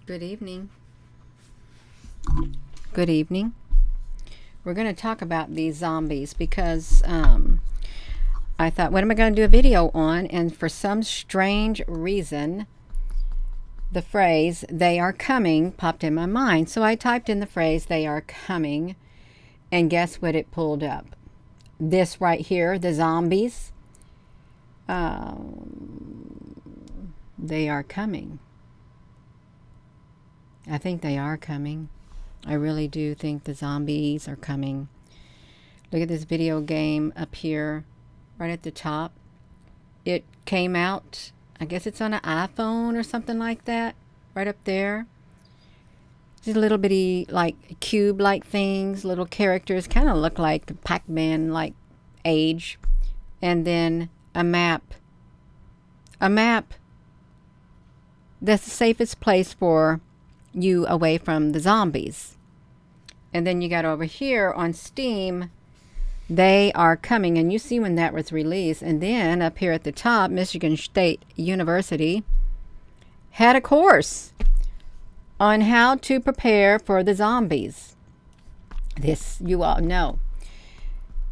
Good evening. Good evening. We're going to talk about these zombies because I thought, what am I going to do a video on? And for some strange reason, the phrase, they are coming, popped in my mind. So I typed in the phrase, they are coming, and guess what it pulled up? This right here, the zombies. They are coming. I think they are coming. I really do think the zombies are coming. Look at this video game up here, right at the top. It came out, I guess it's on an iPhone or something like that, right up there. These little bitty, like, cube-like things, little characters, kind of look like Pac-Man, like, age. And then a map. A map. That's the safest place for you away from the zombies. And then you got over here on Steam, they are coming, and you see when that was released. And then up here at the top, Michigan State University had a course on how to prepare for the zombies. This you all know.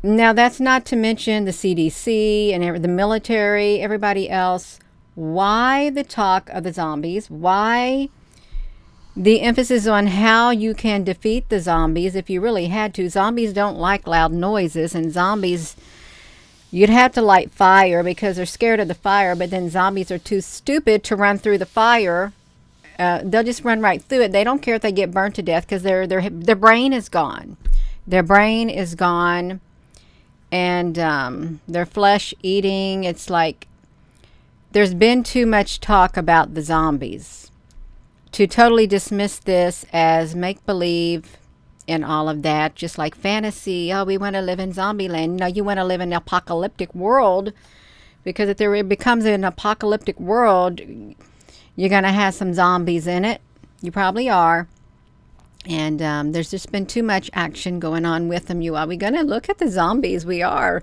Now that's not to mention the CDC and the military, everybody else. Why the talk of the zombies? Why the emphasis on how you can defeat the zombies if you really had to? Zombies don't like loud noises, and zombies, you'd have to light fire because they're scared of the fire, but then zombies are too stupid to run through the fire. They'll just run right through it. They don't care if they get burnt to death because their brain is gone. Their brain is gone, and their flesh eating. It's like there's been too much talk about the zombies to totally dismiss this as make-believe and all of that, just like fantasy. Oh, we want to live in zombie land. No, you want to live in an apocalyptic world, because if there becomes an apocalyptic world, you're going to have some zombies in it. You probably are. And there's just been too much action going on with them. You are. We're going to look at the zombies. We are.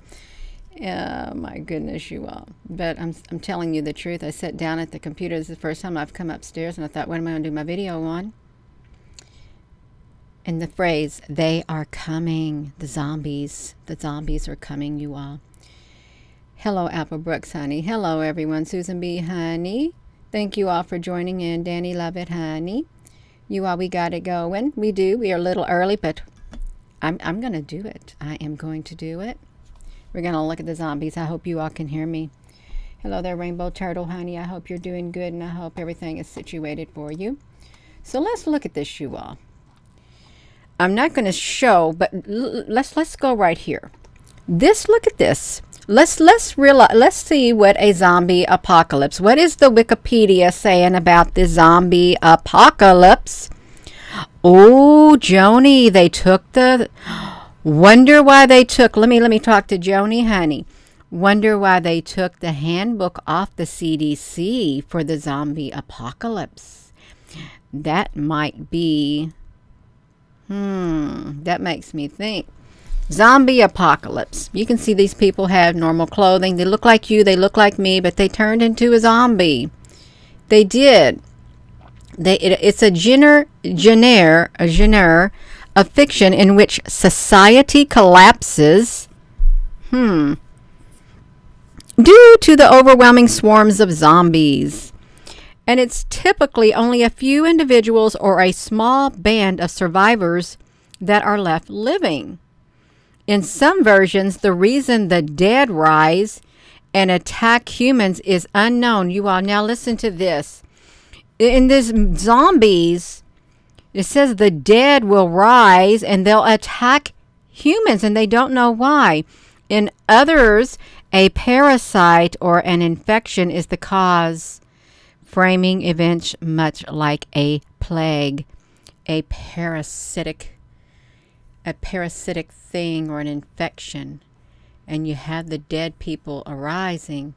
My goodness, you all. But I'm telling you the truth. I sat down at the computer. This is the first time I've come upstairs, and I thought, what am I going to do my video on? And the phrase, they are coming. The zombies are coming, you all. Hello, Apple Brooks, honey. Hello, everyone. Susan B., honey. Thank you all for joining in. Danny Lovett, honey. You all, we got it going. We do. We are a little early, but I'm going to do it. I am going to do it. We're going to look at the zombies. I hope you all can hear me. Hello there, Rainbow Turtle, honey. I hope you're doing good, and I hope everything is situated for you. So let's look at this, you all. I'm not going to show, but let's go right here. Look at this. Let's see what a zombie apocalypse. What is the Wikipedia saying about the zombie apocalypse? Oh, Joni, they took the... Wonder why they took... Let me talk to Joni, honey. Wonder why they took the handbook off the CDC for the zombie apocalypse. That might be... That makes me think. Zombie apocalypse. You can see these people have normal clothing. They look like you. They look like me, but they turned into a zombie. They did. It's a genre of fiction in which society collapses due to the overwhelming swarms of zombies. And it's typically only a few individuals or a small band of survivors that are left living. In some versions, the reason the dead rise and attack humans is unknown. You all, now listen to this. In this zombies, it says the dead will rise and they'll attack humans, and they don't know why. In others, a parasite or an infection is the cause, framing events much like a plague, a parasitic thing or an infection, and you have the dead people arising.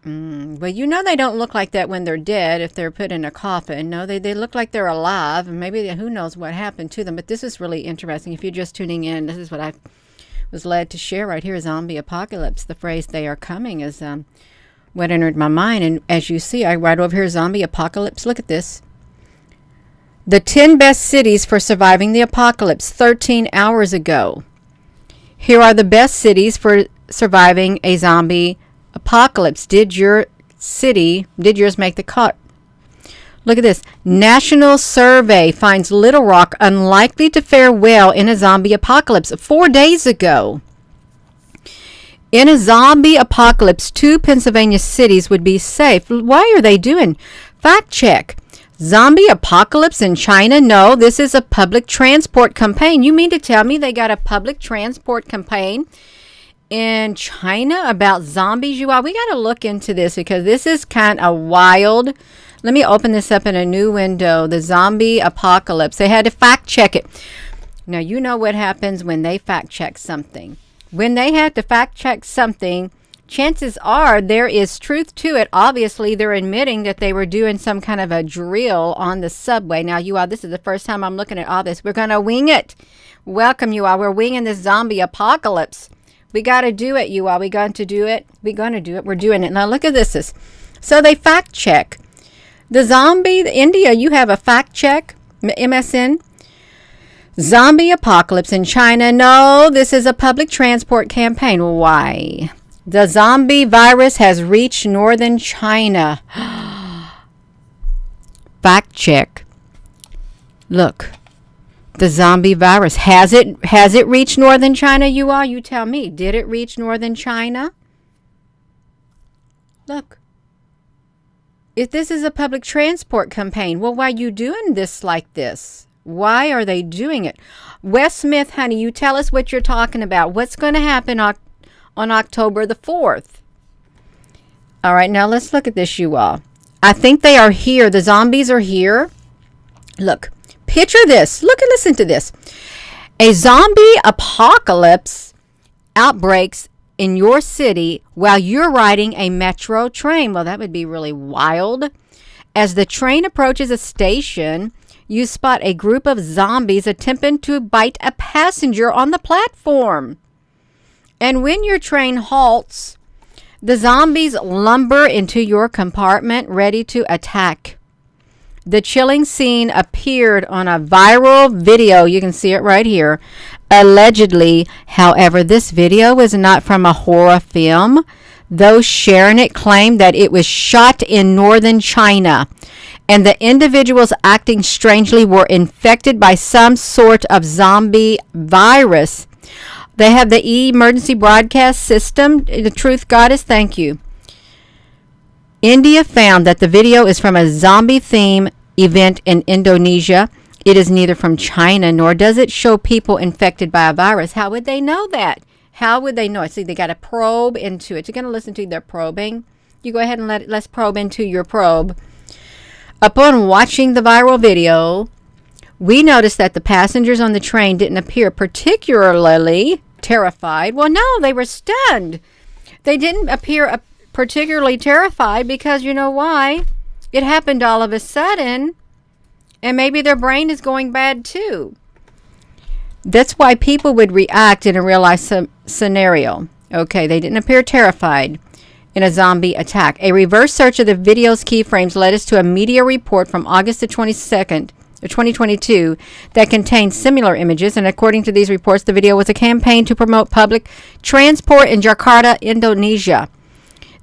Well, you know they don't look like that when they're dead if they're put in a coffin. No, they look like they're alive, and maybe who knows what happened to them. But this is really interesting. If you're just tuning in, this is what I was led to share right here. Zombie apocalypse. The phrase "they are coming" is what entered my mind. And as you see, I write over here, zombie apocalypse. Look at this. The 10 best cities for surviving the apocalypse 13 hours ago. Here are the best cities for surviving a zombie apocalypse. Did yours make the cut? Look at this. National survey finds Little Rock unlikely to fare well in a zombie apocalypse 4 days ago. In a zombie apocalypse, 2 Pennsylvania cities would be safe. Why are they doing? Fact check. Zombie apocalypse in China? No, this is a public transport campaign. You mean to tell me they got a public transport campaign in China about zombies? We got to look into this because this is kind of wild. Let me open this up in a new window. The zombie apocalypse. They had to fact check it. Now, you know what happens when they fact check something. When they have to fact check something, chances are there is truth to it. Obviously, they're admitting that they were doing some kind of a drill on the subway. Now, you all, this is the first time I'm looking at all this. We're going to wing it. Welcome, you all. We're winging this zombie apocalypse. We got to do it, you all. We're going to do it. We're going to do it. We're doing it. Now, look at this. So they fact check. India, you have a fact check, MSN. Zombie apocalypse in China. No, this is a public transport campaign. Why? The zombie virus has reached northern China. Fact check. Look. The zombie virus. Has it reached northern China, you all? You tell me. Did it reach northern China? Look. If this is a public transport campaign, well, why are you doing this like this? Why are they doing it? Wes Smith, honey, you tell us what you're talking about. What's going to happen on October the 4th? All right, now let's look at this, you all. I think they are here. The zombies are here. Look, picture this. Look and listen to this. A zombie apocalypse outbreaks in your city while you're riding a metro train. Well, that would be really wild. As the train approaches a station, you spot a group of zombies attempting to bite a passenger on the platform. And when your train halts, the zombies lumber into your compartment ready to attack. The chilling scene appeared on a viral video. You can see it right here. Allegedly, however, this video was not from a horror film. Those sharing it claimed that it was shot in northern China, and the individuals acting strangely were infected by some sort of zombie virus. They have the emergency broadcast system. The truth goddess, thank you. India found that the video is from a zombie theme event in Indonesia. It is neither from China nor does it show people infected by a virus. How would they know that? How would they know it? See, they got to probe into it. You're going to listen to their probing. You go ahead and let's probe into your probe. Upon watching the viral video, we noticed that the passengers on the train didn't appear particularly terrified. Well, no, they were stunned. They didn't appear particularly terrified because you know why? It happened all of a sudden, and maybe their brain is going bad too. That's why people would react in a real life scenario. Okay, they didn't appear terrified in a zombie attack. A reverse search of the video's keyframes led us to a media report from August the 22nd, 2022 that contained similar images, and according to these reports, the video was a campaign to promote public transport in Jakarta, Indonesia.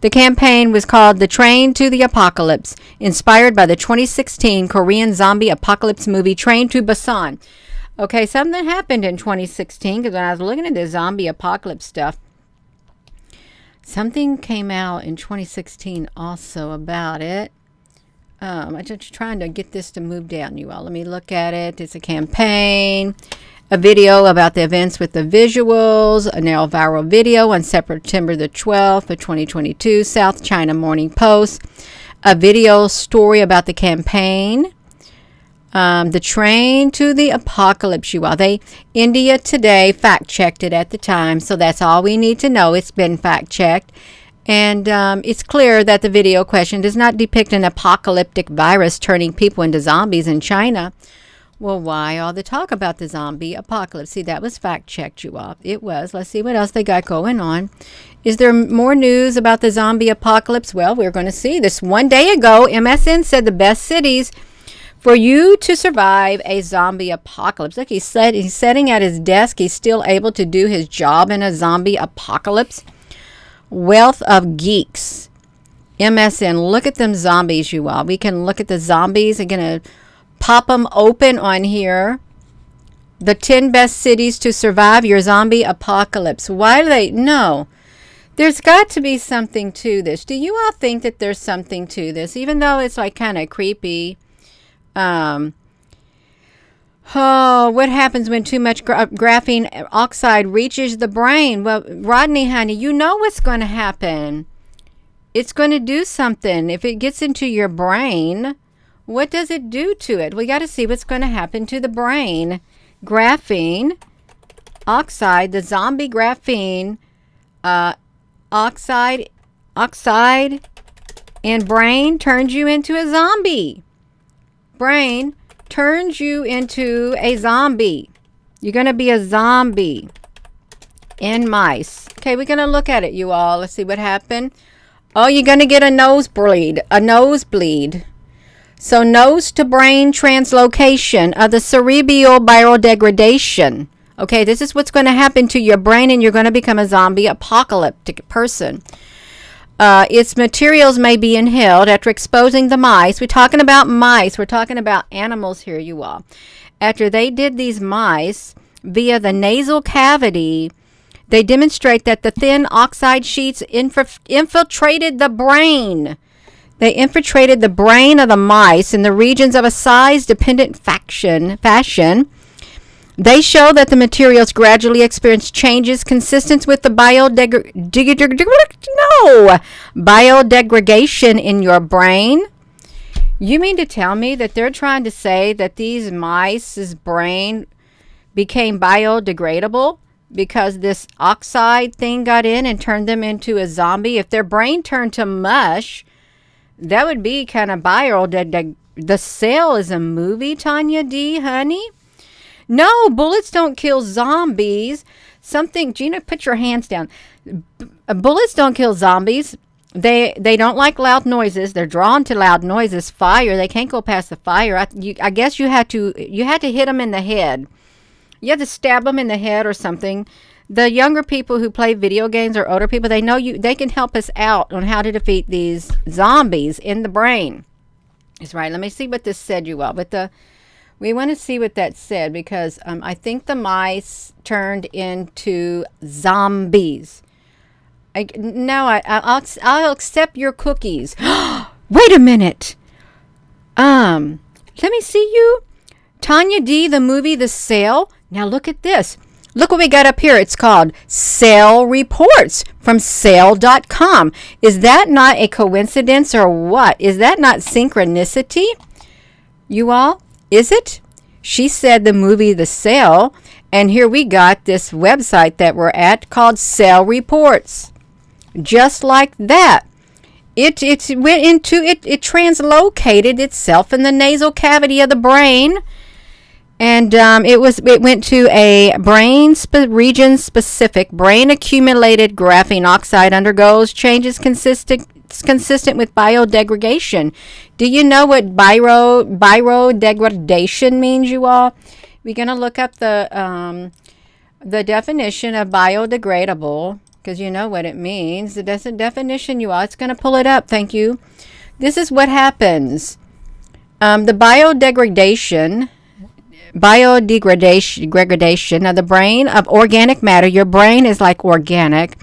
The campaign was called The Train to the Apocalypse, inspired by the 2016 Korean zombie apocalypse movie Train to Busan. Okay, something happened in 2016 because when I was looking at the zombie apocalypse stuff, something came out in 2016 also about it. I'm just trying to get this to move down, you all. Let me look at it. It's a campaign, a video about the events with the visuals, a now viral video on September the 12th of 2022, South China Morning Post, a video story about the campaign, the Train to the Apocalypse, you all. India Today fact-checked it at the time, so that's all we need to know. It's been fact-checked. And it's clear that the video question does not depict an apocalyptic virus turning people into zombies in China. Well, why all the talk about the zombie apocalypse? See, that was fact-checked, you all. It was. Let's see what else they got going on. Is there more news about the zombie apocalypse? Well, we're going to see. This one day ago, MSN said the best cities For you to survive a zombie apocalypse. Look, he's sitting at his desk. He's still able to do his job in a zombie apocalypse. Wealth of Geeks. MSN. Look at them zombies, you all. We can look at the zombies. I'm going to pop them open on here. The 10 best cities to survive your zombie apocalypse. Why do they? No. There's got to be something to this. Do you all think that there's something to this? Even though it's like kind of creepy. What happens when too much graphene oxide reaches the brain? Well, Rodney, honey, you know what's going to happen. It's going to do something. If it gets into your brain, what does it do to it? We got to see what's going to happen to the brain. Graphene oxide, the zombie graphene oxide in brain turns you into a zombie. Brain turns you into a zombie. You're going to be a zombie in mice. Okay, we're going to look at it, you all. Let's see what happened. Oh, you're going to get a nosebleed. A nosebleed. So nose to brain translocation of the cerebral biodegradation. Okay, this is what's going to happen to your brain, and you're going to become a zombie apocalyptic person. Its materials may be inhaled after exposing the mice. We're talking about mice. We're talking about animals here, you all. After they did these mice via the nasal cavity, they demonstrate that the thin oxide sheets infiltrated the brain. They infiltrated the brain of the mice in the regions of a size-dependent fashion. They show that the materials gradually experience changes consistent with the biodegradation in your brain. You mean to tell me that they're trying to say that these mice's brain became biodegradable because this oxide thing got in and turned them into a zombie? If their brain turned to mush, that would be kind of The Cell is a movie, Tanya D, honey. No, bullets don't kill zombies. Gina, put your hands down. Bullets don't kill zombies. They don't like loud noises. They're drawn to loud noises. Fire, they can't go past the fire. I guess you had to hit them in the head. You had to stab them in the head or something. The younger people who play video games or older people, they know they can help us out on how to defeat these zombies in the brain. That's right. Let me see what this said, you all. We want to see what that said because I think the mice turned into zombies. I'll accept your cookies. Wait a minute. Let me see you. Tanya D, the movie The Cell. Now look at this. Look what we got up here. It's called Cell Reports from Cell.com. Is that not a coincidence or what? Is that not synchronicity? You all? Is it? She said the movie The Cell, and here we got this website that we're at called Cell Reports. Just like that. It translocated itself in the nasal cavity of the brain. And it went to a region specific brain accumulated graphene oxide undergoes changes consistent with biodegradation. Do you know what biodegradation means, you all? We're gonna look up the definition of biodegradable because you know what it means. That's a definition, you all. It's gonna pull it up. Thank you. This is what happens. The biodegradation of the brain of organic matter. Your brain is like organic,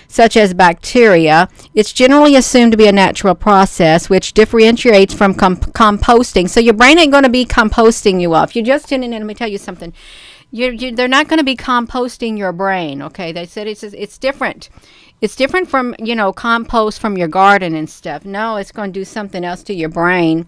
such as bacteria. It's generally assumed to be a natural process which differentiates from composting. So your brain ain't going to be composting you off. You just tuning in. Let me tell you something. They're not going to be composting your brain. Okay, they said it's different. It's different from compost from your garden and stuff. No, it's going to do something else to your brain.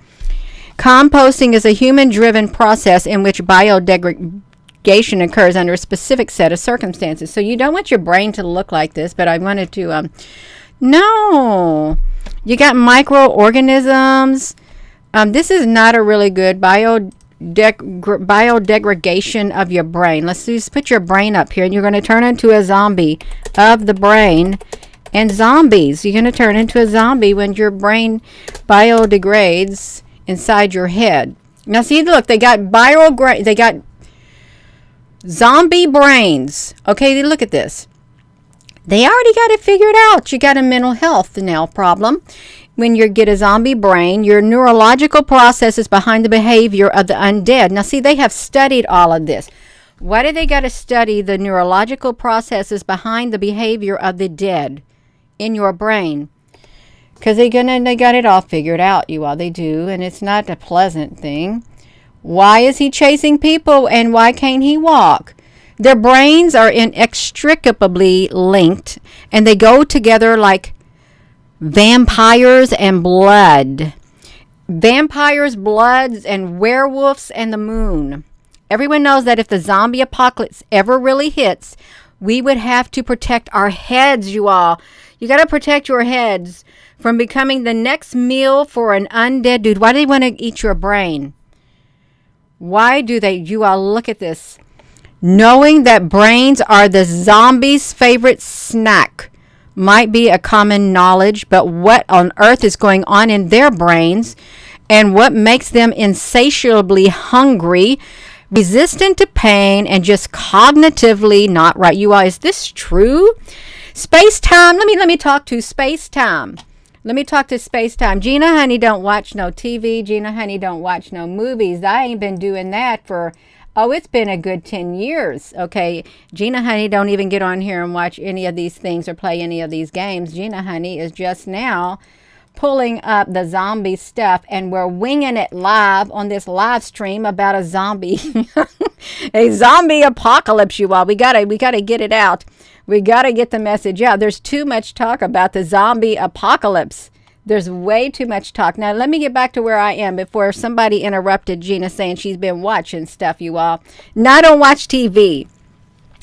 Composting is a human-driven process in which biodegradation occurs under a specific set of circumstances. So you don't want your brain to look like this, but I wanted to, no. You got microorganisms. This is not a really good biodegradation of your brain. Let's just put your brain up here, and you're going to turn into a zombie of the brain. And zombies, you're going to turn into a zombie when your brain biodegrades inside your head. Now see, look, they got they got zombie brains. Okay, look at this. They already got it figured out. You got a mental health now problem. When you get a zombie brain, your neurological processes behind the behavior of the undead. Now see, they have studied all of this. Why do they got to study the neurological processes behind the behavior of the dead in your brain? Because they got it all figured out, you all. They do, and it's not a pleasant thing. Why is he chasing people, and why can't he walk? Their brains are inextricably linked, and they go together like vampires and blood. Vampires, bloods, and werewolves and the moon. Everyone knows that if the zombie apocalypse ever really hits, we would have to protect our heads, you all. You got to protect your heads from becoming the next meal for an undead dude. Why do they want to eat your brain? Why do they? You all, look at this. Knowing that brains are the zombie's favorite snack might be a common knowledge, but what on earth is going on in their brains and what makes them insatiably hungry, resistant to pain, and just cognitively not right? You all, is this true? Space-time. Let me talk to space-time. Let me talk to space-time. Gina, honey, don't watch no TV. Gina, honey, don't watch no movies. I ain't been doing that for, it's been a good 10 years. Okay. Gina, honey, don't even get on here and watch any of these things or play any of these games. Gina, honey, is just now pulling up the zombie stuff, and we're winging it live on this live stream about a zombie, a zombie apocalypse, you all. We gotta get it out. We got to get the message out. There's too much talk about the zombie apocalypse. There's way too much talk. Now, let me get back to where I am before somebody interrupted Gina saying she's been watching stuff, you all. Now, I don't watch TV.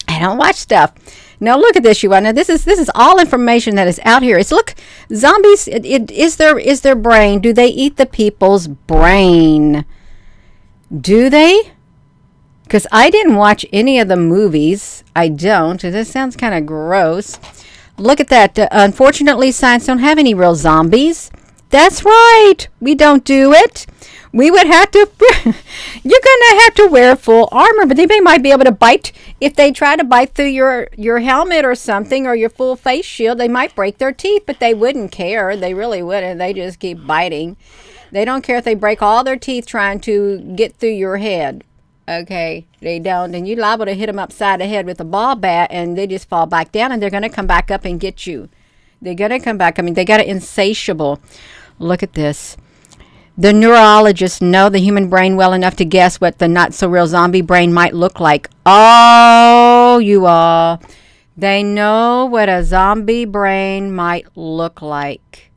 I don't watch stuff. Now, look at this, you all. Now, this is all information that is out here. It's, look, zombies, is their brain. Do they eat the people's brain? Do they? Because I didn't watch any of the movies. I don't. This sounds kind of gross. Look at that. Unfortunately, science don't have any real zombies. That's right. We don't do it. We would have to... You're going to have to wear full armor, but they might be able to bite. If they try to bite through your helmet or something, or your full face shield, they might break their teeth, but they wouldn't care. They really wouldn't. They just keep biting. They don't care if they break all their teeth trying to get through your head. Okay, they don't, and you're liable to hit them upside the head with a ball bat, and they just fall back down, and they're going to come back up and get you. They're going to come back. I mean, they got it insatiable. Look at this. The neurologists know the human brain well enough to guess what the not-so-real zombie brain might look like. Oh, you all. They know what a zombie brain might look like.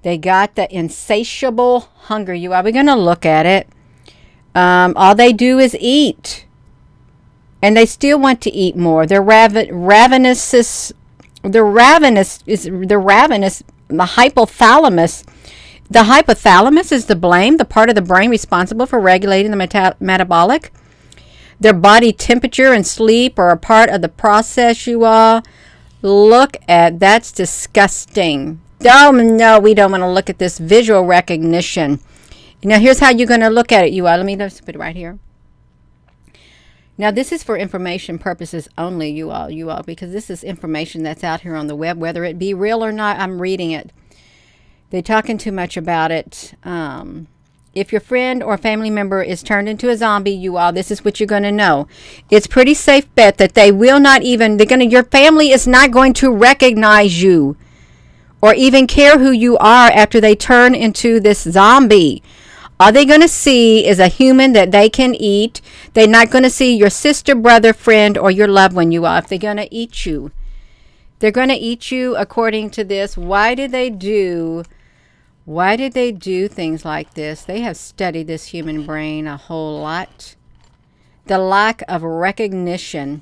They got the insatiable hunger. You all, we're going to look at it. All they do is eat, and they still want to eat more. They're ravenous. The hypothalamus. The hypothalamus is the part of the brain responsible for regulating the metabolic. Their body temperature and sleep are a part of the process, you all. Look at, that's disgusting. Oh, no, we don't want to look at this visual recognition. Now, here's how you're going to look at it, you all. Let me just put it right here. Now, this is for information purposes only, you all, because this is information that's out here on the web, whether it be real or not. I'm reading it. They're talking too much about it. If your friend or family member is turned into a zombie, you all, this is what you're going to know. It's pretty safe bet that they will not even, your family is not going to recognize you or even care who you are after they turn into this zombie. All they're going to see is a human that they can eat. They're not going to see your sister, brother, friend, or your loved one, you all, if they're going to eat you. They're going to eat you according to this. Why did they do things like this? They have studied this human brain a whole lot. The lack of recognition.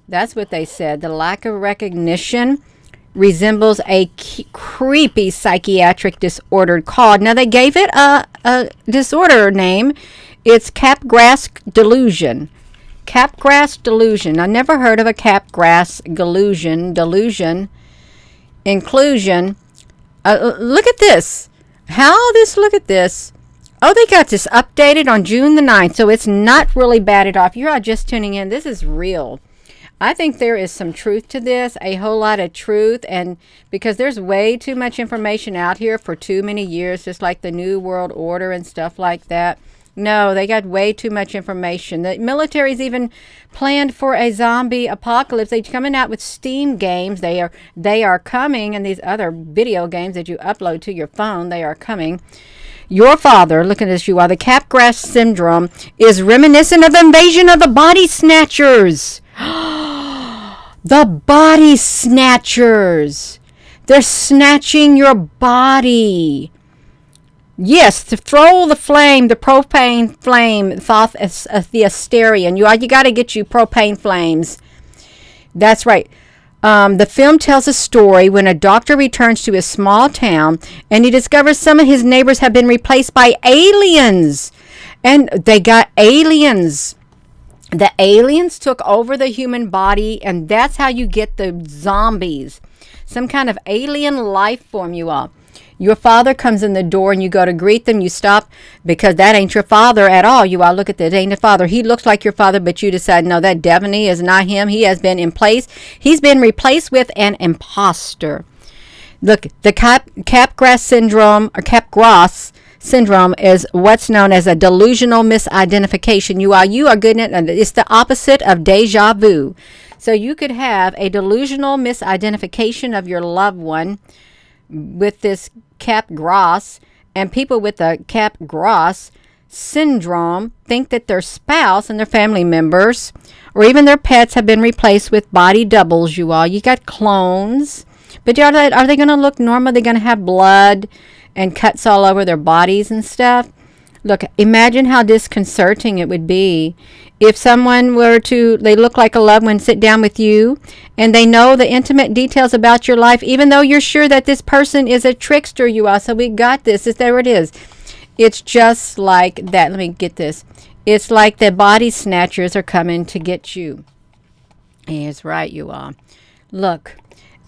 That's what they said. The lack of recognition resembles a creepy psychiatric disorder called, now they gave it a disorder name. It's Capgras delusion. Capgras delusion. I never heard of a Capgras delusion. Inclusion. Look at this. Look at this. Oh, they got this updated on June the 9th, so it's not really batted off. You are just tuning in. This is real. I think there is some truth to this, a whole lot of truth, and because there's way too much information out here for too many years, just like the New World Order and stuff like that. No, they got way too much information. The military's even planned for a zombie apocalypse. They're coming out with Steam games. They are coming, and these other video games that you upload to your phone, they are coming. Your father, look at this, you are. The Capgras syndrome is reminiscent of the invasion of the body snatchers. The body snatchers. They're snatching your body. Yes, to throw the flame, the propane flame, the Asterian. You got to get you propane flames. That's right. The film tells a story when a doctor returns to his small town and he discovers some of his neighbors have been replaced by aliens. And they got aliens. The aliens took over the human body, and that's how you get the zombies. Some kind of alien life form, you all. Your father comes in the door and you go to greet them. You stop because that ain't your father at all. You all look at that. It ain't your father. He looks like your father, but you decide, no, that definitely is not him. He has been in place. He's been replaced with an imposter. Look, the Capgras syndrome or Capgras syndrome is what's known as a delusional misidentification. You are good at it. It's the opposite of deja vu. So you could have a delusional misidentification of your loved one with this Capgras, and people with the Capgras syndrome think that their spouse and their family members or even their pets have been replaced with body doubles. You got clones, but are they going to look normal? They're going to have blood and cuts all over their bodies and stuff. Look, imagine how disconcerting it would be if someone they look like a loved one, sit down with you, and they know the intimate details about your life, even though you're sure that this person is a trickster. So we got this. There it is. It's just like that. Let me get this. It's like the body snatchers are coming to get you. It's right, you all. Look,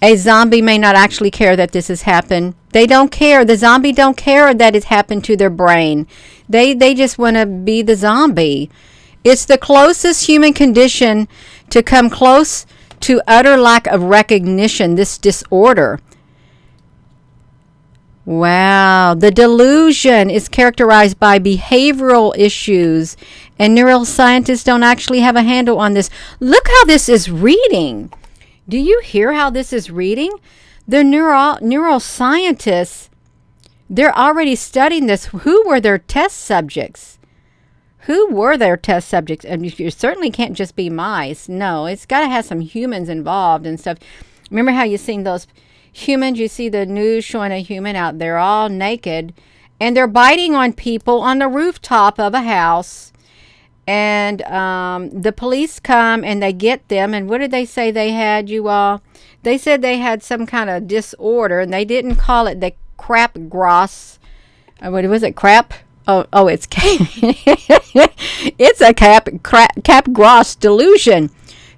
a zombie may not actually care that this has happened. They don't care. The zombie don't care that it's happened to their brain. They just want to be the zombie. It's the closest human condition to come close to utter lack of recognition, this disorder. Wow. The delusion is characterized by behavioral issues, and neuroscientists don't actually have a handle on this. Look how this is reading. Do you hear how this is reading? The neuroscientists, they're already studying this. Who were their test subjects? Who were their test subjects? And you certainly can't just be mice. No, it's got to have some humans involved and stuff. Remember how you seen those humans? You see the news showing a human out there all naked, and they're biting on people on the rooftop of a house. And the police come and they get them. And what did they say they had, you all? They said they had some kind of disorder, and they didn't call it the Capgras. What was it? Crap? Oh, it's it's a Capgras delusion.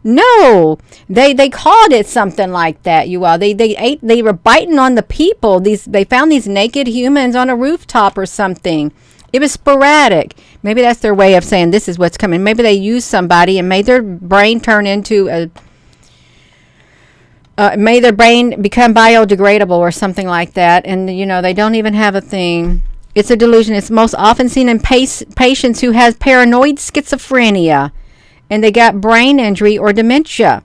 No, they called it something like that. You all, they were biting on the people. They found these naked humans on a rooftop or something. It was sporadic. Maybe that's their way of saying this is what's coming. Maybe they used somebody and made their brain turn into made their brain become biodegradable or something like that. And they don't even have a thing. It's a delusion. It's most often seen in patients who has paranoid schizophrenia and they got brain injury or dementia.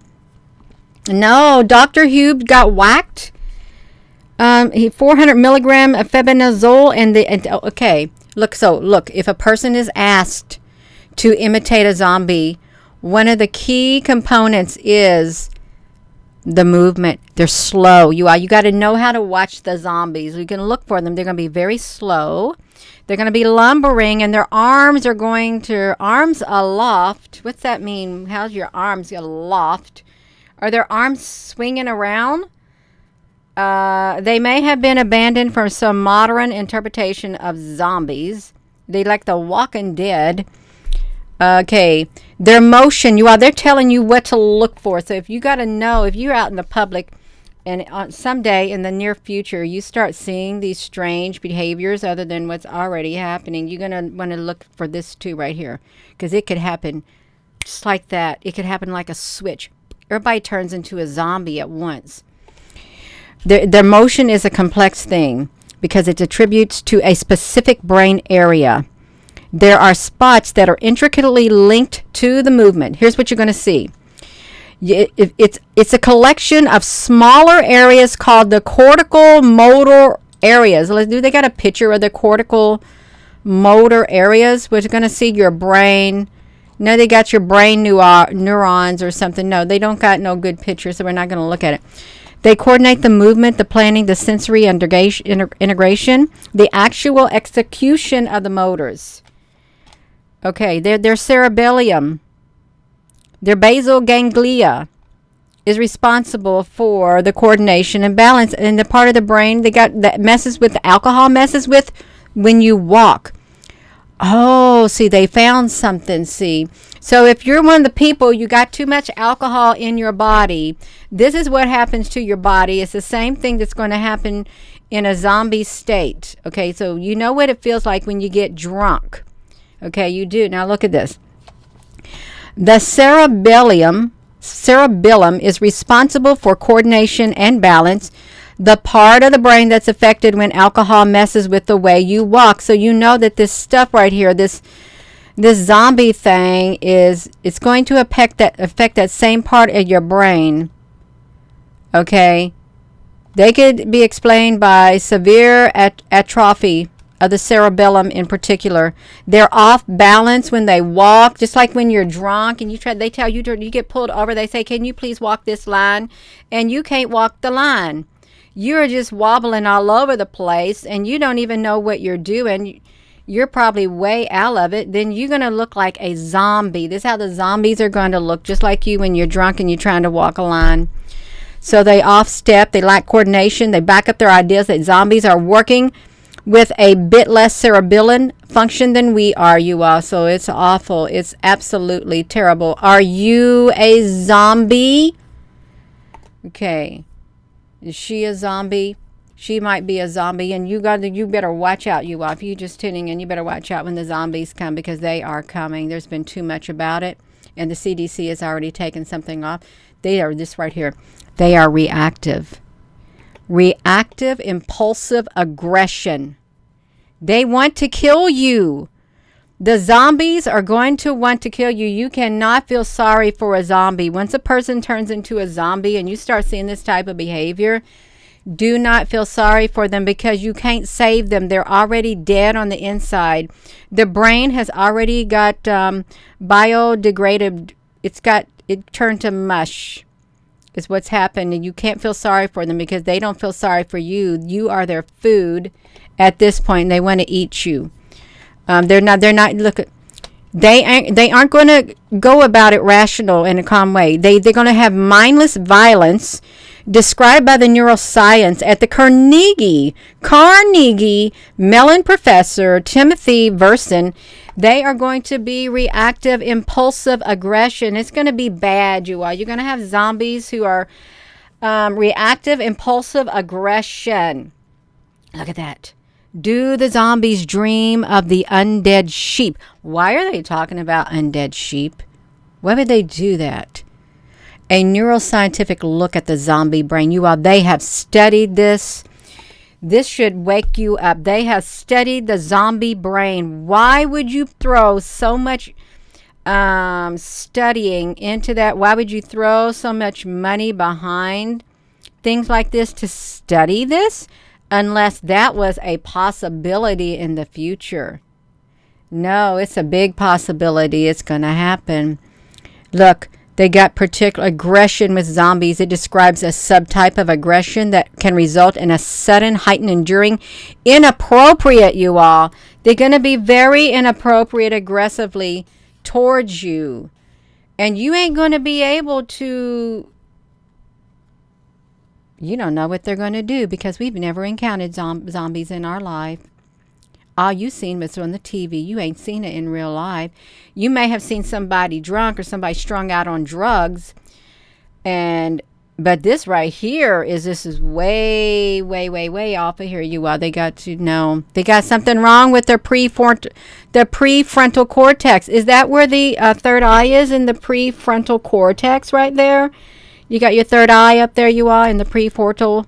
No, Dr. Hube got whacked. 400 milligram of febinazole okay. Look, if a person is asked to imitate a zombie, one of the key components is the movement. They're slow. You got to know how to watch the zombies. You can look for them. They're going to be very slow. They're going to be lumbering, and their arms are arms aloft. What's that mean? How's your arms aloft? Are their arms swinging around? They may have been abandoned for some modern interpretation of zombies. They like the Walking Dead. Okay, their motion, they're telling you what to look for. So if you got to know, if you're out in the public And someday in the near future, you start seeing these strange behaviors other than what's already happening. You're going to want to look for this too right here, because it could happen just like that. It could happen like a switch. Everybody turns into a zombie at once. Their motion is a complex thing because it attributes to a specific brain area. There are spots that are intricately linked to the movement. Here's what you're going to see. It's a collection of smaller areas called the cortical motor areas. They got a picture of the cortical motor areas, which you're going to see your brain. No, they got your brain neurons or something. No, they don't got no good picture, so we're not going to look at it. They coordinate the movement, the planning, the sensory integration, the actual execution of the motors. Okay, their cerebellum. Their basal ganglia is responsible for the coordination and balance. And the part of the brain that messes with the alcohol messes with when you walk. Oh, see, they found something, see. So if you're one of the people, you got too much alcohol in your body, this is what happens to your body. It's the same thing that's going to happen in a zombie state. Okay, so you know what it feels like when you get drunk. Okay, you do. Now look at this. The cerebellum is responsible for coordination and balance, the part of the brain that's affected when alcohol messes with the way you walk. So you know that this stuff right here, this zombie thing it's going to affect that same part of your brain. Okay? They could be explained by severe atrophy of the cerebellum in particular. They're off balance when they walk, just like when you're drunk and they tell you you get pulled over. They say, "Can you please walk this line?" And you can't walk the line. You're just wobbling all over the place and you don't even know what you're doing. You're probably way out of it. Then you're going to look like a zombie. This is how the zombies are going to look, just like you when you're drunk and you're trying to walk a line. So they off step, they lack coordination, they back up their ideas that zombies are working with a bit less cerebellum function than we are, you all. So it's awful. It's absolutely terrible. Are you a zombie? Okay. Is she a zombie? She might be a zombie, and you better watch out, you all. If you're just tuning in, you better watch out when the zombies come, because they are coming. There's been too much about it, and the CDC has already taken something off. They are this right here. They are reactive. Reactive, impulsive aggression. They want to kill you. The zombies are going to want to kill you. You cannot feel sorry for a zombie. Once a person turns into a zombie and you start seeing this type of behavior, do not feel sorry for them, because you can't save them. They're already dead on the inside. The brain has already got biodegraded. It turned to mush. Is what's happened, and you can't feel sorry for them because they don't feel sorry for you. You are their food at this point, and they want to eat you. They're not look, they aren't going to go about it rational in a calm way. They're going to have mindless violence described by the neuroscience at the Carnegie Mellon professor Timothy Verson. They are going to be reactive, impulsive aggression. It's going to be bad, you all. You're going to have zombies who are reactive, impulsive aggression. Look at that. Do the zombies dream of the undead sheep? Why are they talking about undead sheep? Why would they do that? A neuroscientific look at the zombie brain. You all, they have studied this. This should wake you up. They have studied the zombie brain. Why would you throw so much studying into that? Why would you throw so much money behind things like this to study this? Unless that was a possibility in the future. No, it's a big possibility. It's going to happen. Look, they got particular aggression with zombies. It describes a subtype of aggression that can result in a sudden, heightened, enduring, inappropriate, you all. They're going to be very inappropriate aggressively towards you. And you ain't going to be able to... You don't know what they're going to do, because we've never encountered zombies in our life. All you've seen was on the TV. You ain't seen it in real life. You may have seen somebody drunk or somebody strung out on drugs, and But this right here this is way, way, way, way off of here, you all. They got to know they got something wrong with their prefrontal cortex. Is that where the third eye is, in the prefrontal cortex right there? You got your third eye up there, you all, in the prefrontal,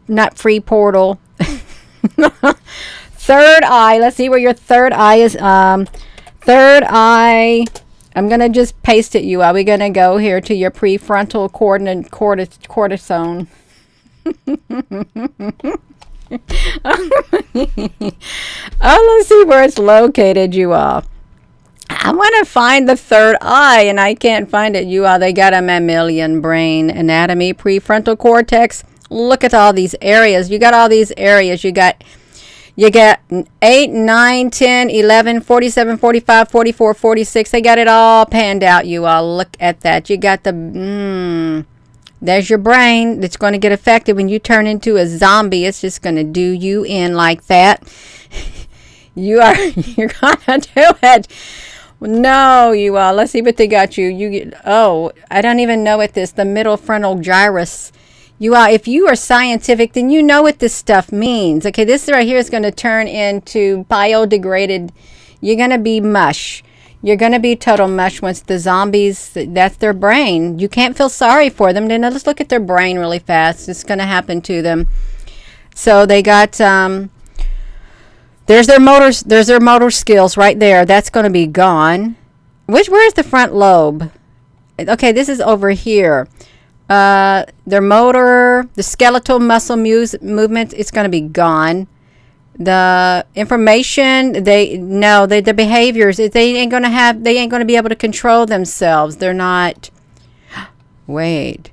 not free portal. Third eye. Let's see where your third eye is. Third eye. I'm going to just paste it, you all. We're going to go here to your prefrontal cortisone. Oh, let's see where it's located, you all. I want to find the third eye, and I can't find it, you all. They got a mammalian brain anatomy, prefrontal cortex. Look at all these areas. You got all these areas. You got 8, 9, 10, 11, 47, 45, 44, 46. They got it all panned out, you all. Look at that. You got there's your brain that's going to get affected when you turn into a zombie. It's just going to do you in like that. You're going to do it. No, you all. Let's see what they got you. I don't even know what the middle frontal gyrus. You are, if you are scientific, then you know what this stuff means. Okay, this right here is going to turn into biodegraded. You're going to be mush. You're going to be total mush once the zombies, that's their brain. You can't feel sorry for them. Then let's look at their brain really fast. It's going to happen to them. So they got, there's their motor skills right there. That's going to be gone. Where's the front lobe? Okay, this is over here. Their motor, the skeletal muscle movement, it's going to be gone. The information, the behaviors, they ain't going to be able to control themselves. They're not. Wait,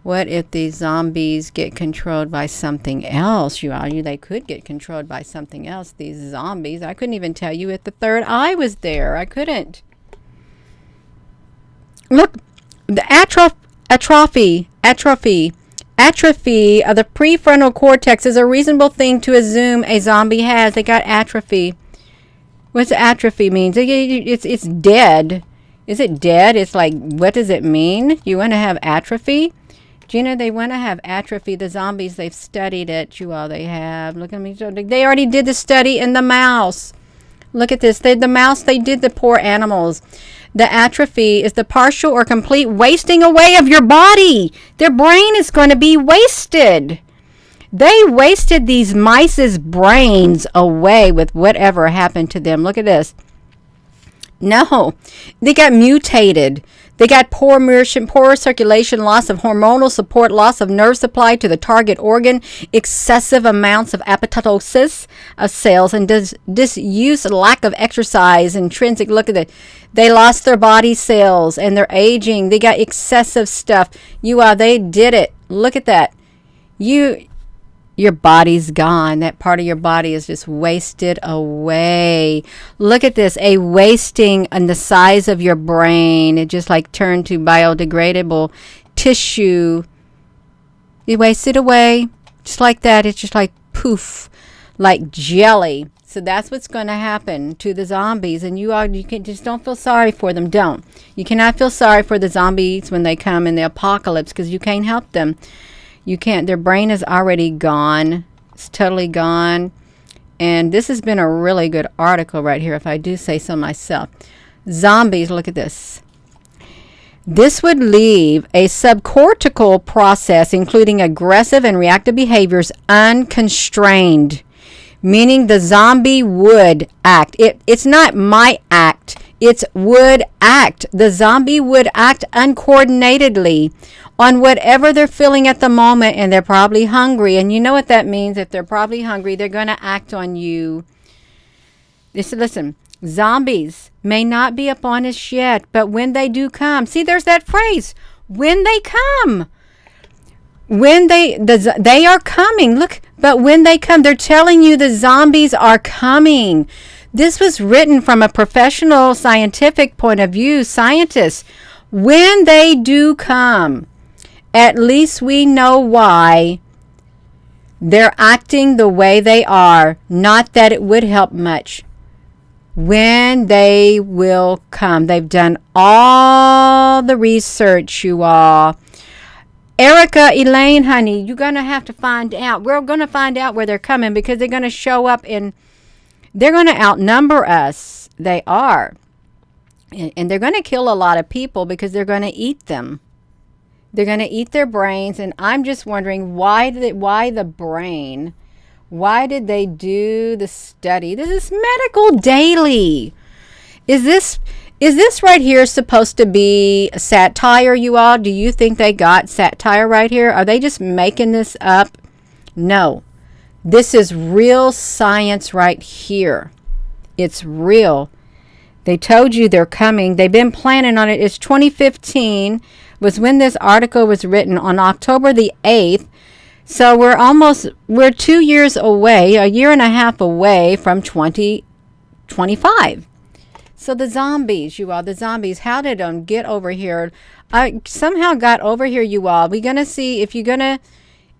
what if these zombies get controlled by something else? They could get controlled by something else. These zombies, I couldn't even tell you if the third eye was there. I couldn't. Look, the atrophy of the prefrontal cortex is a reasonable thing to assume a zombie has. They got atrophy. What's atrophy means? It's dead. Is it dead? It's like, what does it mean? You want to have atrophy? Gina, they want to have atrophy. The zombies, they've studied it. They have. Look at me. They already did the study in the mouse. Look at this. The mouse, they did the poor animals. The atrophy is the partial or complete wasting away of your body. Their brain is going to be wasted. They wasted these mice's brains away with whatever happened to them. Look at this. No, they got mutated. They got poor circulation, loss of hormonal support, loss of nerve supply to the target organ, excessive amounts of apoptosis of cells, and disuse, lack of exercise, intrinsic. Look at it. They lost their body cells and they're aging. They got excessive stuff. They did it. Look at that. Your body's gone. That part of your body is just wasted away. Look at this. A wasting on the size of your brain. It just like turned to biodegradable tissue. You wasted away. Just like that. It's just like poof. Like jelly. So that's what's going to happen to the zombies. And you can just don't feel sorry for them. Don't. You cannot feel sorry for the zombies when they come in the apocalypse, because you can't help them. You can't. Their brain is already gone. It's totally gone. And this has been a really good article right here, if I do say so myself. Zombies, look at this. This would leave a subcortical process, including aggressive and reactive behaviors, unconstrained, meaning the zombie would act. It's not might act. It's would act. The zombie would act uncoordinatedly on whatever they're feeling at the moment, and they're probably hungry. And you know what that means. If they're probably hungry, they're going to act on you. Listen, zombies may not be upon us yet, but when they do come, see, there's that phrase, when they come. When they are coming. Look, but when they come, they're telling you the zombies are coming. This was written from a professional scientific point of view. Scientists, when they do come, at least we know why they're acting the way they are. Not that it would help much. When they will come. They've done all the research, you all. Erica, Elaine, honey, you're going to have to find out. We're going to find out where they're coming, because they're going to show up and they're going to outnumber us. They are. And they're going to kill a lot of people because they're going to eat them. They're going to eat their brains. And I'm just wondering, why the brain? Why did they do the study? This is Medical Daily. Is this right here supposed to be satire, you all? Do you think they got satire right here? Are they just making this up? No. This is real science right here. It's real. They told you they're coming. They've been planning on it. It's 2015 was when this article was written, on October the 8th. So we're 2 years away, a year and a half away from 2025. So the zombies, you all, the zombies, how did them get over here? I somehow got over here, you all. We're going to see if you're going to,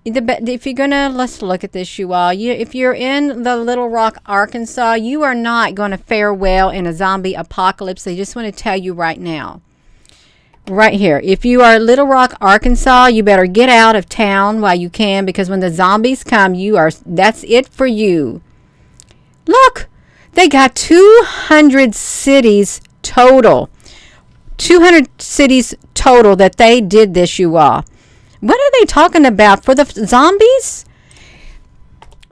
let's look at this, you all. If you're in the Little Rock, Arkansas, you are not going to fare well in a zombie apocalypse. They just want to tell you right now. Right here. If you are Little Rock, Arkansas, you better get out of town while you can, because when the zombies come, that's it for you. Look, they got 200 cities total. 200 cities total that they did this, you all. What are they talking about for the zombies?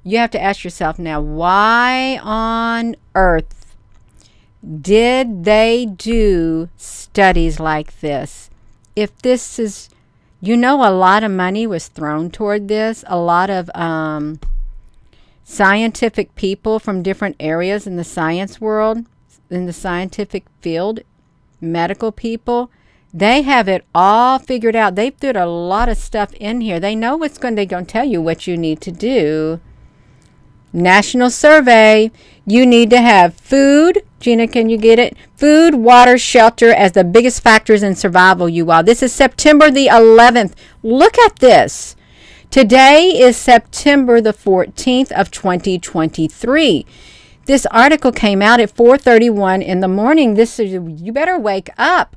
You have to ask yourself now, why on earth did they do studies like this? If this is, a lot of money was thrown toward this. A lot of scientific people from different areas in the science world, in the scientific field, medical people, they have it all figured out. They've put a lot of stuff in here. They know they're going to tell you what you need to do. National survey. You need to have food. Gina, can you get it? Food, water, shelter as the biggest factors in survival, you all. This is September the 11th. Look at this. Today is September the 14th of 2023. This article came out at 4:31 in the morning. You better wake up.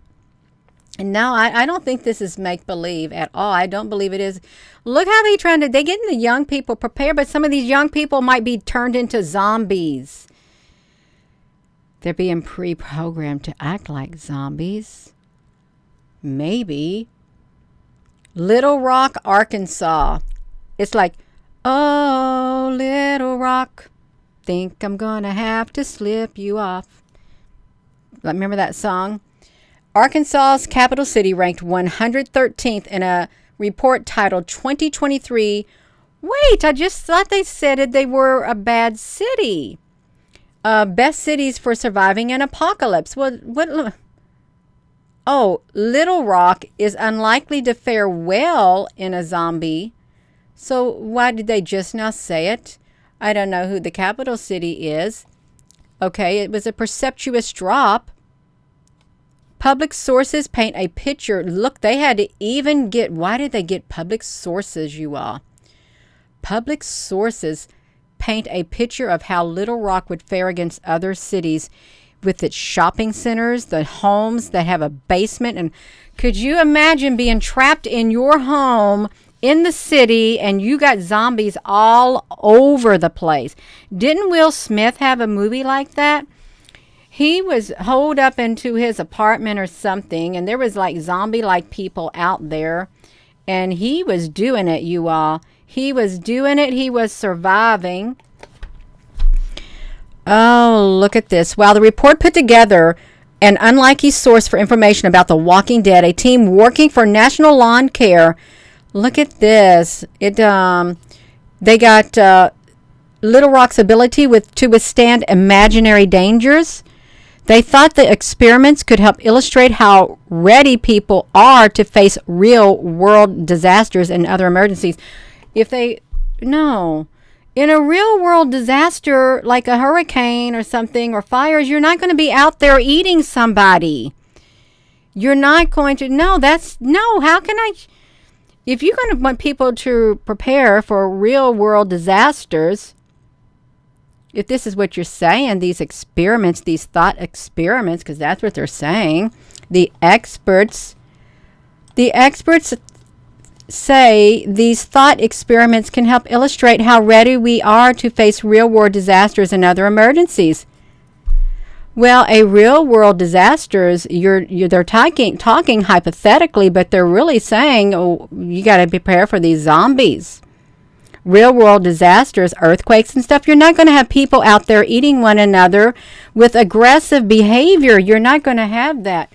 And now I don't think this is make-believe at all. I don't believe it is. Look how they're getting the young people prepared, but some of these young people might be turned into zombies. They're being pre-programmed to act like zombies. Maybe. Little Rock, Arkansas. It's like, oh, Little Rock, think I'm gonna have to slip you off. Remember that song? Arkansas's capital city ranked 113th in a report titled 2023. Wait, I just thought they said they were a bad city. Best cities for surviving an apocalypse. What? Oh, Little Rock is unlikely to fare well in a zombie. So why did they just now say it? I don't know who the capital city is. Okay, it was a precipitous drop. Public sources paint a picture. Look, they had to even get, why did they get public sources, you all? Public sources paint a picture of how Little Rock would fare against other cities with its shopping centers, the homes that have a basement. And could you imagine being trapped in your home in the city and you got zombies all over the place? Didn't Will Smith have a movie like that? He was holed up into his apartment or something, and there was like zombie-like people out there, and he was doing it, you all. He was doing it. He was surviving. Oh, look at this. While the report put together an unlikely source for information about The Walking Dead, a team working for National Lawn Care. Look at this. They got Little Rock's ability to withstand imaginary dangers. They thought the experiments could help illustrate how ready people are to face real-world disasters and other emergencies. In a real-world disaster, like a hurricane or something, or fires, you're not going to be out there eating somebody. You're not going to, how can I, if you're going to want people to prepare for real-world disasters, if this is what you're saying, these experiments, these thought experiments, because that's what they're saying, the experts say these thought experiments can help illustrate how ready we are to face real-world disasters and other emergencies. Well, a real-world disasters, they're talking hypothetically, but they're really saying, oh, you got to prepare for these zombies. Real-world disasters, earthquakes and stuff, you're not going to have people out there eating one another with aggressive behavior. You're not going to have that.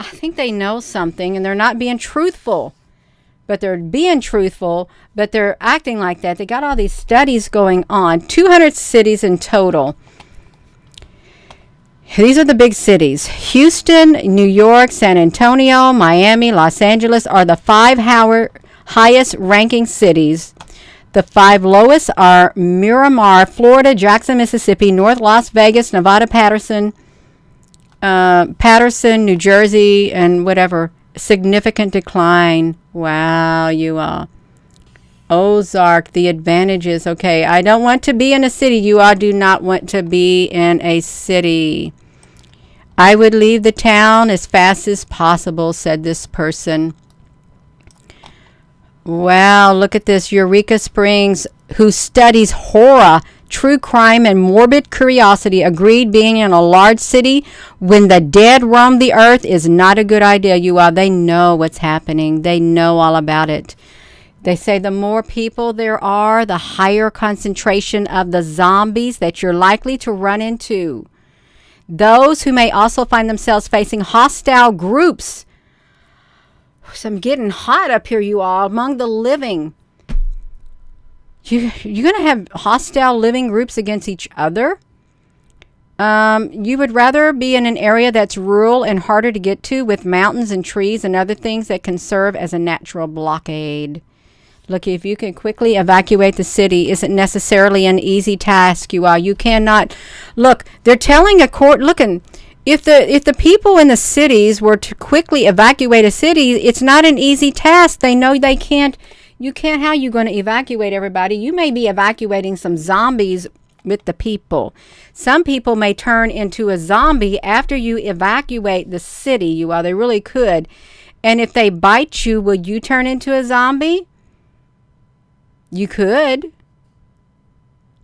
I think they know something, and they're not being truthful. But they're being truthful, but they're acting like that. They got all these studies going on. 200 cities in total. These are the big cities. Houston, New York, San Antonio, Miami, Los Angeles are the 5 highest ranking cities. The 5 lowest are Miramar, Florida, Jackson, Mississippi, North Las Vegas, Nevada, Patterson, New Jersey, and whatever. Significant decline. Wow, you all. Ozark, the advantages. Okay, I don't want to be in a city. You all do not want to be in a city. I would leave the town as fast as possible, said this person. Wow, look at this. Eureka Springs, who studies horror, true crime, and morbid curiosity, agreed being in a large city when the dead roam the earth is not a good idea, you all. They know what's happening. They know all about it. They say the more people there are, the higher concentration of the zombies that you're likely to run into. Those who may also find themselves facing hostile groups. So I'm getting hot up here, you all, among the living. You're going to have hostile living groups against each other? You would rather be in an area that's rural and harder to get to with mountains and trees and other things that can serve as a natural blockade. Look, if you can quickly evacuate the city, isn't necessarily an easy task, you all. You cannot. Look, they're telling a court, looking, if the people in the cities were to quickly evacuate a city, it's not an easy task. They know they can't. You can't. How are you going to evacuate everybody? You may be evacuating some zombies with the people. Some people may turn into a zombie after you evacuate the city, you all. They really could. And if they bite you, will you turn into a zombie? You could.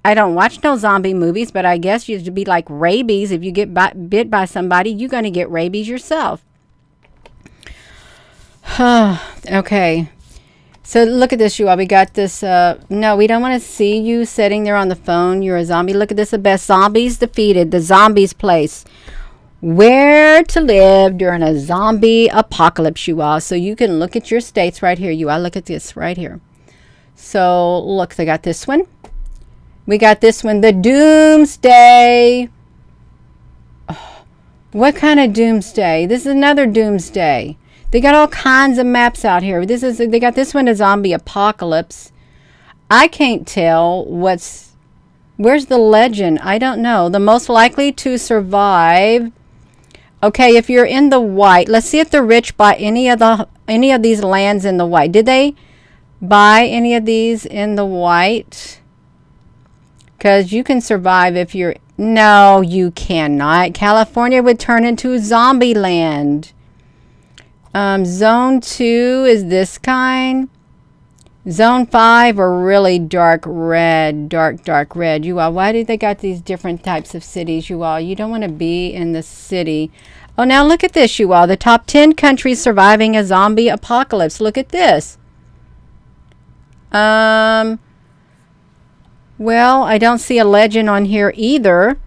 I don't watch no zombie movies, but I guess you'd be like rabies. If you get bit by somebody, you're going to get rabies yourself. Okay. So look at this, you all. We got this. No, we don't want to see you sitting there on the phone. You're a zombie. Look at this. The best zombies defeated. The zombies place. Where to live during a zombie apocalypse, you all. So you can look at your states right here. You all look at this right here. So look, they got this one. We got this one. The doomsday. Oh, what kind of doomsday? This is another doomsday. They got all kinds of maps out here. They got this one, a zombie apocalypse. I can't tell where's the legend? I don't know. The most likely to survive. Okay, if you're in the white, let's see if the rich buy any of these lands in the white. Did they buy any of these in the white? Because you can survive if you're... No, you cannot. California would turn into zombie land. Zone 2 is this kind. Zone 5 are really dark red. Dark red. You all, why do they got these different types of cities, you all? You don't want to be in the city. Oh, now look at this, you all. The top 10 countries surviving a zombie apocalypse. Look at this. Well, I don't see a legend on here either.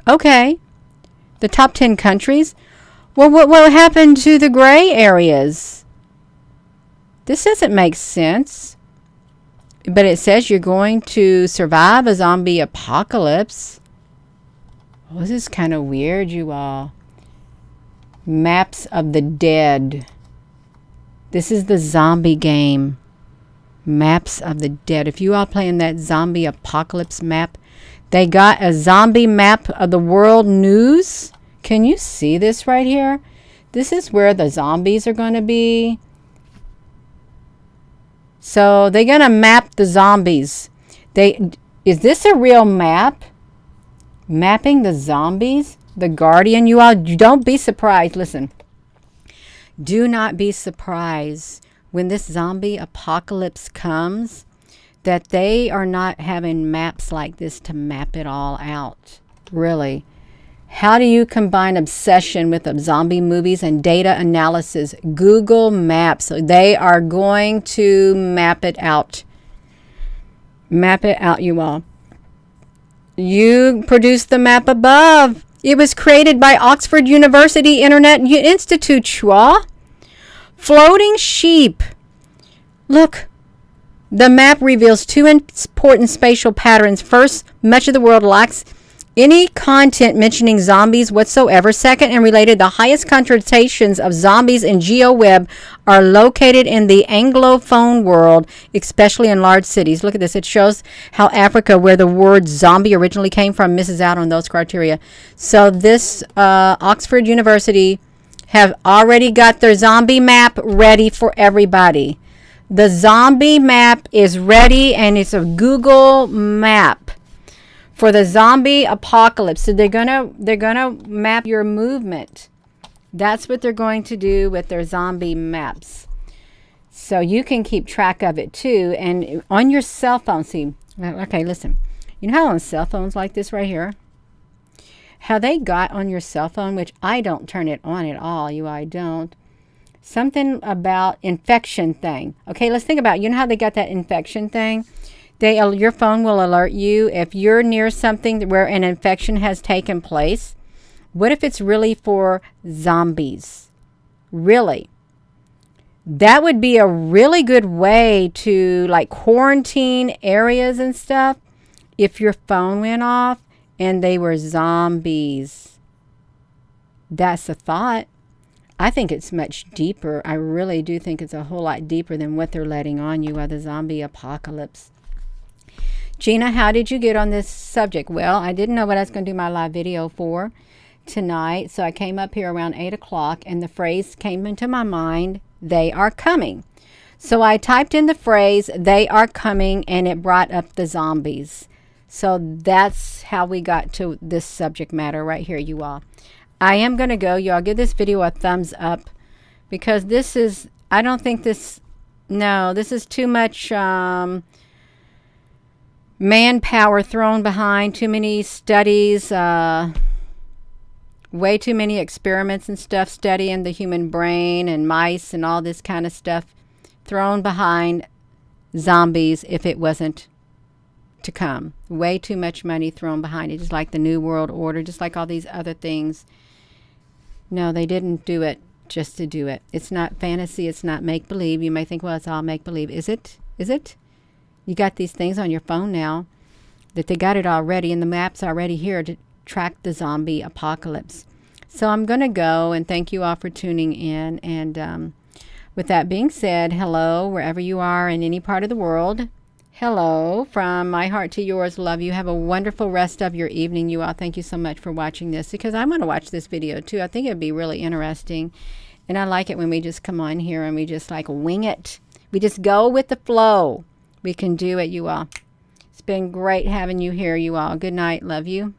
Okay. The top 10 countries. Well, what happened to the gray areas? This doesn't make sense. But it says you're going to survive a zombie apocalypse. Oh, this is kind of weird, you all. Maps of the dead. This is the zombie game. Maps of the dead. If you all playing that zombie apocalypse map, they got a zombie map of the world news. Can you see this right here? This is where the zombies are going to be. So they're going to map the zombies. Is this a real map? Mapping the zombies? The Guardian, you all, don't be surprised. Listen, do not be surprised when this zombie apocalypse comes that they are not having maps like this to map it all out. Really. How do you combine obsession with zombie movies and data analysis? Google Maps. They are going to map it out. Map it out, you all. You produced the map above. It was created by Oxford University Internet Institute, Chua. Floating sheep. Look. The map reveals two important spatial patterns. First, much of the world lacks any content mentioning zombies whatsoever. Second, and related, the highest concentrations of zombies in GeoWeb are located in the Anglophone world, especially in large cities. Look at this. It shows how Africa, where the word zombie originally came from, misses out on those criteria. So this Oxford University have already got their zombie map ready for everybody. The zombie map is ready, and it's a Google map for the zombie apocalypse. So they're gonna map your movement. That's what they're going to do with their zombie maps. So you can keep track of it too. And on your cell phone, see, okay, listen. You know how on cell phones like this right here, how they got on your cell phone, which I don't turn it on at all. I don't. Something about infection thing. Okay, let's think about it. You know how they got that infection thing? Your phone will alert you if you're near something where an infection has taken place. What if it's really for zombies? Really? That would be a really good way to like quarantine areas and stuff if your phone went off and they were zombies. That's a thought. I think it's much deeper. I really do think it's a whole lot deeper than what they're letting on you of the zombie apocalypse. Gina, how did you get on this subject? Well, I didn't know what I was going to do my live video for tonight, so I came up here around 8 o'clock, and the phrase came into my mind, they are coming. So I typed in the phrase, they are coming, and it brought up the zombies. So that's how we got to this subject matter right here, you all. I am going to go, y'all, give this video a thumbs up because this is, I don't think this, no, this is too much manpower thrown behind, too many studies, way too many experiments and stuff, studying the human brain and mice and all this kind of stuff thrown behind zombies if it wasn't to come. Way too much money thrown behind it, just like the New World Order, just like all these other things. No, they didn't do it just to do it. It's not fantasy. It's not make-believe. You may think, well, it's all make-believe. Is it? Is it? You got these things on your phone now that they got it already, and the map's already here to track the zombie apocalypse. So I'm going to go, and thank you all for tuning in. And with that being said, hello, wherever you are in any part of the world. Hello, from my heart to yours. Love you. Have a wonderful rest of your evening, you all. Thank you so much for watching this, because I want to watch this video too. I think it'd be really interesting. And I like it when we just come on here and we just like wing it. We just go with the flow. We can do it, you all. It's been great having you here, you all. Good night. Love you.